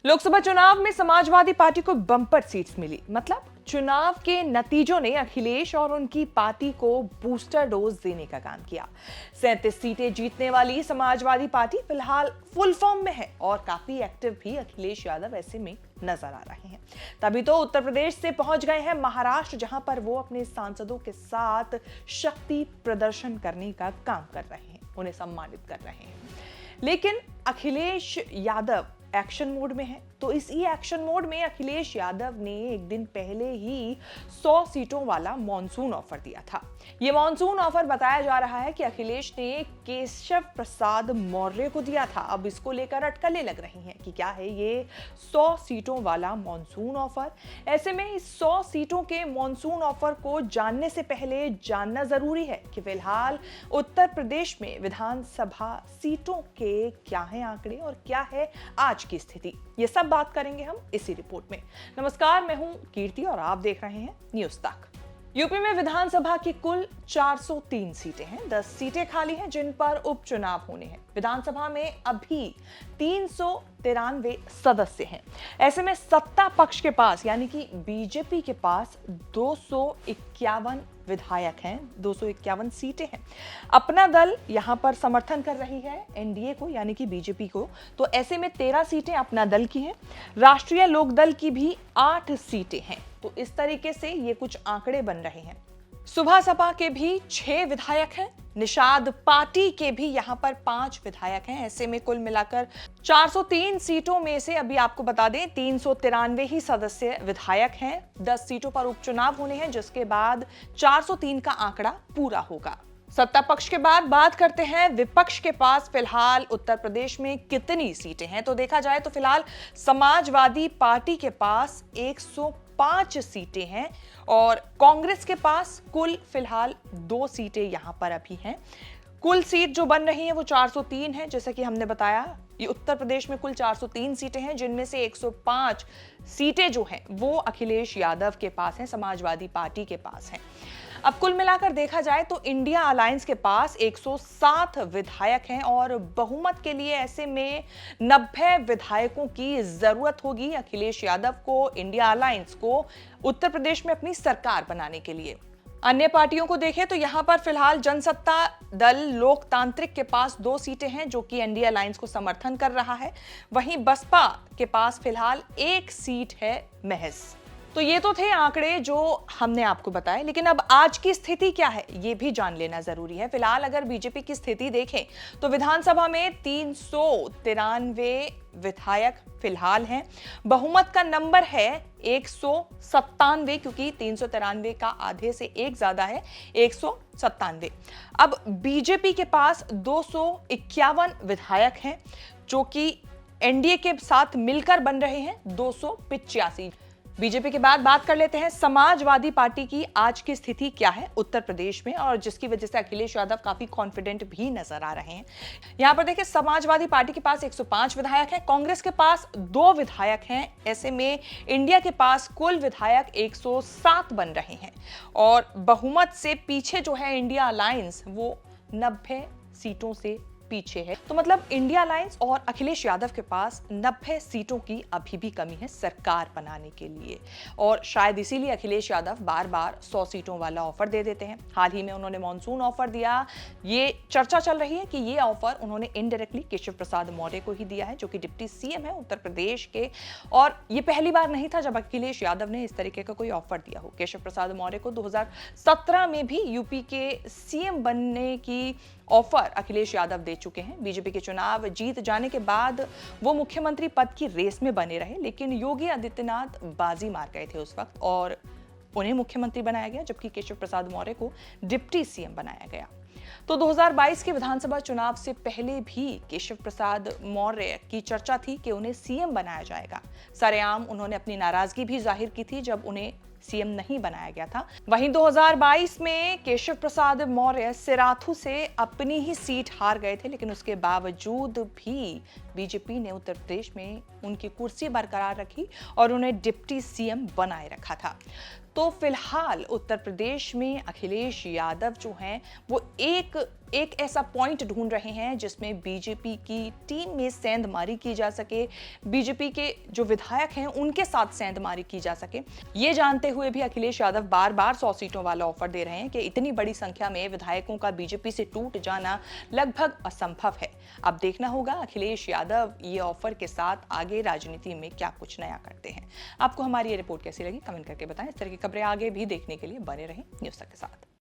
लोकसभा चुनाव में समाजवादी पार्टी को बम्पर सीट्स मिली। मतलब चुनाव के नतीजों ने अखिलेश और उनकी पार्टी को बूस्टर डोज देने का काम किया। 37 सीटें जीतने वाली समाजवादी पार्टी फिलहाल फुल फॉर्म में है और काफी एक्टिव भी अखिलेश यादव ऐसे में नजर आ रहे हैं। तभी तो उत्तर प्रदेश से पहुंच गए हैं महाराष्ट्र, जहां पर वो अपने सांसदों के साथ शक्ति प्रदर्शन करने का काम कर रहे हैं, उन्हें सम्मानित कर रहे हैं। लेकिन अखिलेश यादव एक्शन मोड में है, तो इसी एक्शन मोड में अखिलेश यादव ने एक दिन पहले ही 100 सीटों वाला मॉनसून ऑफर दिया था। यह मॉनसून ऑफर बताया जा रहा है कि अखिलेश ने केशव प्रसाद मौर्य को दिया था। अब इसको लेकर अटकलें लग रही हैं कि क्या है ये 100 सीटों वाला मॉनसून ऑफर। ऐसे में इस 100 सीटों के मॉनसून ऑफर को जानने से पहले जानना जरूरी है कि फिलहाल उत्तर प्रदेश में विधानसभा सीटों के क्या हैं आंकड़े और क्या है आज की स्थिति। ये सब बात करेंगे हम इसी रिपोर्ट में। नमस्कार, मैं हूं कीर्ति और आप देख रहे हैं न्यूज़ तक। यूपी में विधानसभा की कुल 403 सीटें हैं। 10 सीटें खाली हैं जिन पर उपचुनाव होने हैं। विधानसभा में अभी 393 सदस्य हैं। ऐसे में सत्ता पक्ष के पास यानी कि बीजेपी के पास 251 विधायक हैं, 251 सीटें हैं। अपना दल यहां पर समर्थन कर रही है एनडीए को यानी कि बीजेपी को, तो ऐसे में 13 सीटें अपना दल की हैं। राष्ट्रीय लोकदल की भी 8 सीटें हैं। तो इस तरीके से ये कुछ आंकड़े बन रहे हैं। सुभा सपा के भी 6 विधायक हैं। निषाद पार्टी के भी यहां पर 5 विधायक हैं। ऐसे में कुल मिलाकर 403 सीटों में से अभी आपको बता दें 393 ही सदस्य विधायक हैं। 10 सीटों पर उपचुनाव होने हैं जिसके बाद 403 का आंकड़ा पूरा होगा। सत्ता पक्ष के बाद बात करते हैं विपक्ष के पास फिलहाल उत्तर प्रदेश में कितनी सीटें हैं। तो देखा जाए तो फिलहाल समाजवादी पार्टी के पास 105 सीटें हैं और कांग्रेस के पास कुल फिलहाल 2 सीटें यहां पर अभी हैं। कुल सीट जो बन रही है वो 403 है। जैसा कि हमने बताया, ये उत्तर प्रदेश में कुल 403 सीटें हैं जिनमें से 105 सीटें जो हैं वो अखिलेश यादव के पास हैं, समाजवादी पार्टी के पास हैं। अब कुल मिलाकर देखा जाए तो इंडिया अलायंस के पास 107 विधायक हैं और बहुमत के लिए ऐसे में 90 विधायकों की जरूरत होगी अखिलेश यादव को, इंडिया अलायंस को उत्तर प्रदेश में अपनी सरकार बनाने के लिए। अन्य पार्टियों को देखें तो यहां पर फिलहाल जनसत्ता दल लोकतांत्रिक के पास 2 सीटें हैं जो कि एनडीए अलायंस को समर्थन कर रहा है। वहीं बसपा के पास फिलहाल 1 सीट है महज। तो ये तो थे आंकड़े जो हमने आपको बताए, लेकिन अब आज की स्थिति क्या है ये भी जान लेना जरूरी है। फिलहाल अगर बीजेपी की स्थिति देखें तो विधानसभा में 393 विधायक फिलहाल हैं। बहुमत का नंबर है 197 क्योंकि 393 का आधे से एक ज्यादा है, 197। अब बीजेपी के पास 251 विधायक हैं जो कि एनडीए के साथ मिलकर बन रहे हैं 285। बीजेपी के बाद बात कर लेते हैं समाजवादी पार्टी की आज की स्थिति क्या है उत्तर प्रदेश में, और जिसकी वजह से अखिलेश यादव काफी कॉन्फिडेंट भी नजर आ रहे हैं। यहां पर देखिए, समाजवादी पार्टी के पास 105 विधायक हैं, कांग्रेस के पास 2 विधायक हैं। ऐसे में इंडिया के पास कुल विधायक 107 बन रहे हैं और बहुमत से पीछे जो है इंडिया अलायंस वो 90 सीटों से पीछे है। तो मतलब इंडिया अलायंस और अखिलेश यादव के पास 90 सीटों की अभी भी कमी है सरकार बनाने के लिए, और शायद इसीलिए अखिलेश यादव बार बार 100 सीटों वाला ऑफर दे देते हैं। हाल ही में उन्होंने मॉनसून ऑफर दिया। ये चर्चा चल रही है कि ये ऑफर उन्होंने इनडायरेक्टली केशव प्रसाद मौर्य को ही दिया है जो कि डिप्टी सीएम है उत्तर प्रदेश के, और ये पहली बार नहीं था जब अखिलेश यादव ने इस तरीके का कोई ऑफर दिया हो। केशव प्रसाद मौर्य को 2017 में भी यूपी के सीएम बनने की ऑफर अखिलेश यादव दे चुके हैं। बीजेपी के चुनाव जीत जाने के बाद वो मुख्यमंत्री पद की रेस में बने रहे, लेकिन योगी आदित्यनाथ बाजी मार गए थे उस वक्त और उन्हें मुख्यमंत्री बनाया गया, जबकि केशव प्रसाद मौर्य को डिप्टी सीएम बनाया गया। तो 2022 के विधानसभा चुनाव से पहले भी केशव प्रसाद मौर्य की चर्चा थी कि उन्हें सीएम बनाया जाएगा। सरेआम उन्होंने अपनी नाराजगी भी जाहिर की थी जब उन्हें सीएम नहीं बनाया गया था। वहीं 2022 में केशव प्रसाद मौर्य सिराथू से अपनी ही सीट हार गए थे, लेकिन उसके बावजूद भी बीजेपी ने उत्तर प्रदेश में उनकी कुर्सी बरकरार रखी और उन्हें डिप्टी सीएम बनाए रखा था। तो फिलहाल उत्तर प्रदेश में अखिलेश यादव जो हैं वो एक एक ऐसा पॉइंट ढूंढ रहे हैं जिसमें बीजेपी की टीम में सेंधमारी की जा सके, बीजेपी के जो विधायक हैं उनके साथ सेंधमारी की जा सके। ये जानते हुए भी अखिलेश यादव बार बार 100 सीटों वाला ऑफर दे रहे हैं कि इतनी बड़ी संख्या में विधायकों का बीजेपी से टूट जाना लगभग असंभव है। अब देखना होगा अखिलेश यादव ये ऑफर के साथ आगे राजनीति में क्या कुछ नया करते हैं। आपको हमारी ये रिपोर्ट कैसी लगी कमेंट करके बताएं। इस तरह की खबरें आगे भी देखने के लिए बने रहें न्यूज़ तक के साथ।